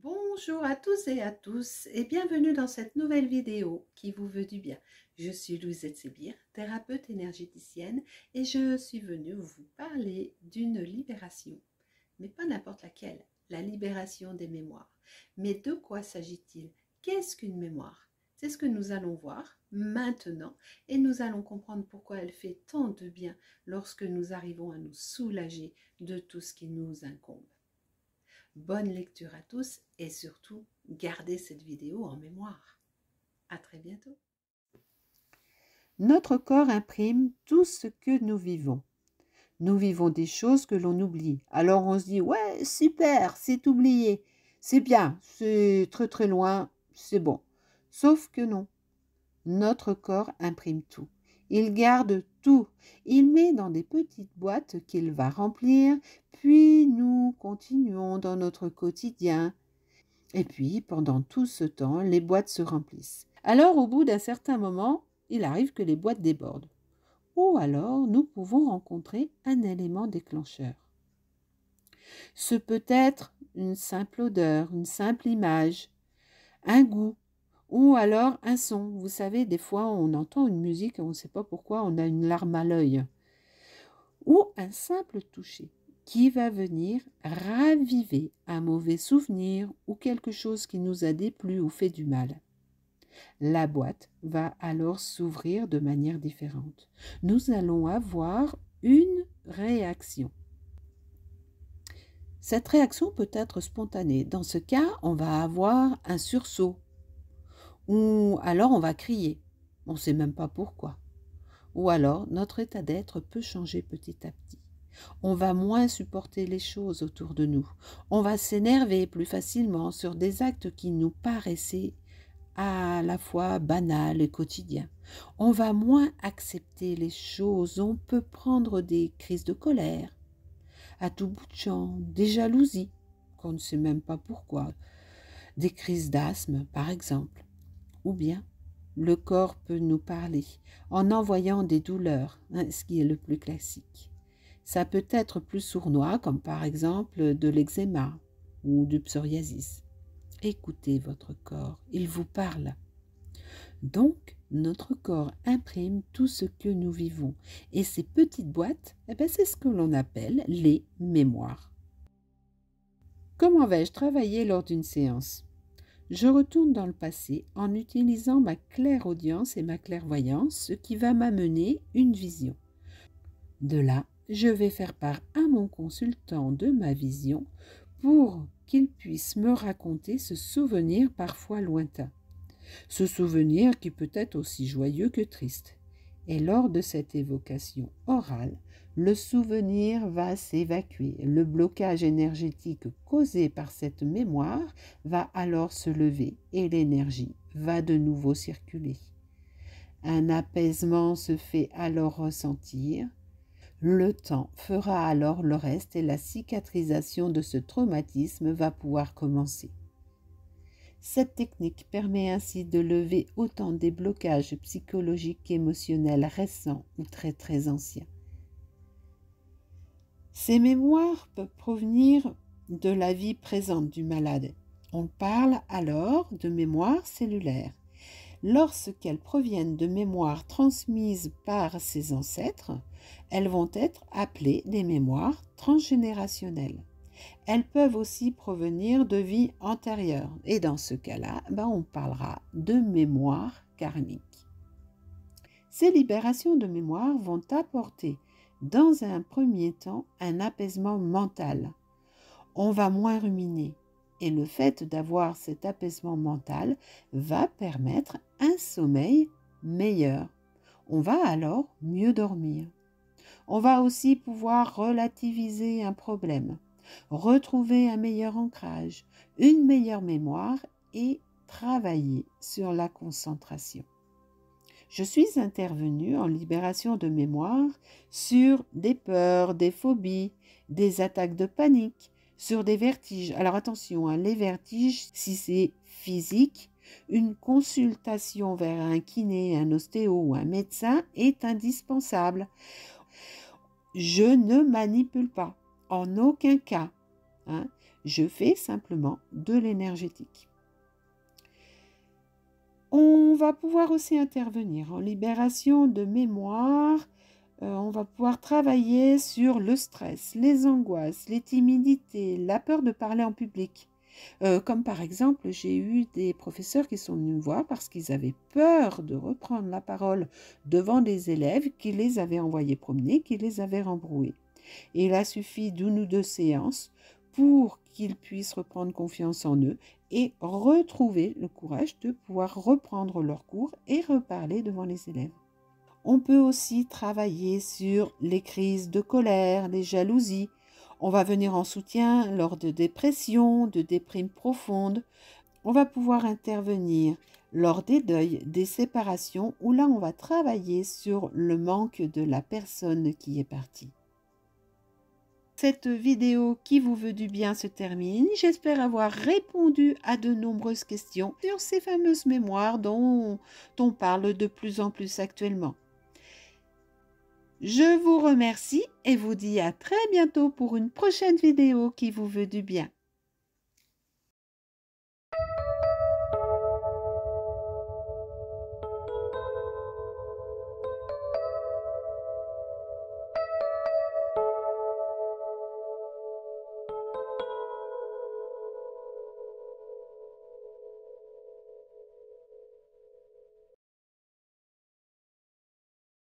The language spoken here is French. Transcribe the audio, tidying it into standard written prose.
Bonjour à tous et à tous et bienvenue dans cette nouvelle vidéo qui vous veut du bien. Je suis Louisette Sébir, thérapeute énergéticienne et je suis venue vous parler d'une libération, mais pas n'importe laquelle, la libération des mémoires. Mais de quoi s'agit-il? Qu'est-ce qu'une mémoire? C'est ce que nous allons voir maintenant et nous allons comprendre pourquoi elle fait tant de bien lorsque nous arrivons à nous soulager de tout ce qui nous incombe. Bonne lecture à tous et surtout, gardez cette vidéo en mémoire. À très bientôt. Notre corps imprime tout ce que nous vivons. Nous vivons des choses que l'on oublie. Alors on se dit « Ouais, super, c'est oublié. C'est bien, c'est très très loin, c'est bon. » Sauf que non. Notre corps imprime tout. Il garde tout. Il met dans des petites boîtes qu'il va remplir, puis nous continuons dans notre quotidien. Et puis, pendant tout ce temps, les boîtes se remplissent. Alors, au bout d'un certain moment, il arrive que les boîtes débordent. Ou alors, nous pouvons rencontrer un élément déclencheur. Ce peut être une simple odeur, une simple image, un goût, ou alors un son. Vous savez, des fois, on entend une musique et on ne sait pas pourquoi, on a une larme à l'œil. Ou un simple toucher qui va venir raviver un mauvais souvenir ou quelque chose qui nous a déplu ou fait du mal. La boîte va alors s'ouvrir de manière différente. Nous allons avoir une réaction. Cette réaction peut être spontanée. Dans ce cas, on va avoir un sursaut. Ou alors on va crier. On ne sait même pas pourquoi. Ou alors notre état d'être peut changer petit à petit. On va moins supporter les choses autour de nous. On va s'énerver plus facilement sur des actes qui nous paraissaient à la fois banal et quotidien. On va moins accepter les choses, on peut prendre des crises de colère, à tout bout de champ, des jalousies, qu'on ne sait même pas pourquoi, des crises d'asthme par exemple. Ou bien, le corps peut nous parler en envoyant des douleurs, ce qui est le plus classique. Ça peut être plus sournois, comme par exemple de l'eczéma ou du psoriasis. Écoutez votre corps, il vous parle. Donc, notre corps imprime tout ce que nous vivons. Et ces petites boîtes, c'est ce que l'on appelle les mémoires. Comment vais-je travailler lors d'une séance? Je retourne dans le passé en utilisant ma clairaudience et ma clairvoyance, ce qui va m'amener une vision. De là, je vais faire part à mon consultant de ma vision pour qu'il puisse me raconter ce souvenir parfois lointain. Ce souvenir qui peut être aussi joyeux que triste. Et lors de cette évocation orale, le souvenir va s'évacuer. Le blocage énergétique causé par cette mémoire va alors se lever et l'énergie va de nouveau circuler. Un apaisement se fait alors ressentir. Le temps fera alors le reste et la cicatrisation de ce traumatisme va pouvoir commencer. Cette technique permet ainsi de lever autant des blocages psychologiques qu'émotionnels récents ou très très anciens. Ces mémoires peuvent provenir de la vie présente du malade. On parle alors de mémoire cellulaire. Lorsqu'elles proviennent de mémoires transmises par ses ancêtres, elles vont être appelées des mémoires transgénérationnelles. Elles peuvent aussi provenir de vies antérieures. Et dans ce cas-là, on parlera de mémoire karmique. Ces libérations de mémoire vont apporter, dans un premier temps, un apaisement mental. On va moins ruminer. Et le fait d'avoir cet apaisement mental va permettre un sommeil meilleur. On va alors mieux dormir. On va aussi pouvoir relativiser un problème, retrouver un meilleur ancrage, une meilleure mémoire et travailler sur la concentration. Je suis intervenue en libération de mémoire sur des peurs, des phobies, des attaques de panique, sur des vertiges. Alors attention, les vertiges, si c'est physique, une consultation vers un kiné, un ostéo ou un médecin est indispensable. Je ne manipule pas, en aucun cas. hein. Je fais simplement de l'énergétique. On va pouvoir aussi intervenir en libération de mémoire. On va pouvoir travailler sur le stress, les angoisses, les timidités, la peur de parler en public. Comme par exemple, j'ai eu des professeurs qui sont venus me voir parce qu'ils avaient peur de reprendre la parole devant des élèves qui les avaient envoyés promener, qui les avaient rembroués. Et il a suffi d'une ou deux séances pour qu'ils puissent reprendre confiance en eux et retrouver le courage de pouvoir reprendre leur cours et reparler devant les élèves. On peut aussi travailler sur les crises de colère, les jalousies. On va venir en soutien lors de dépression, de déprime profonde. On va pouvoir intervenir lors des deuils, des séparations, où là on va travailler sur le manque de la personne qui est partie. Cette vidéo qui vous veut du bien se termine. J'espère avoir répondu à de nombreuses questions sur ces fameuses mémoires dont on parle de plus en plus actuellement. Je vous remercie et vous dis à très bientôt pour une prochaine vidéo qui vous veut du bien.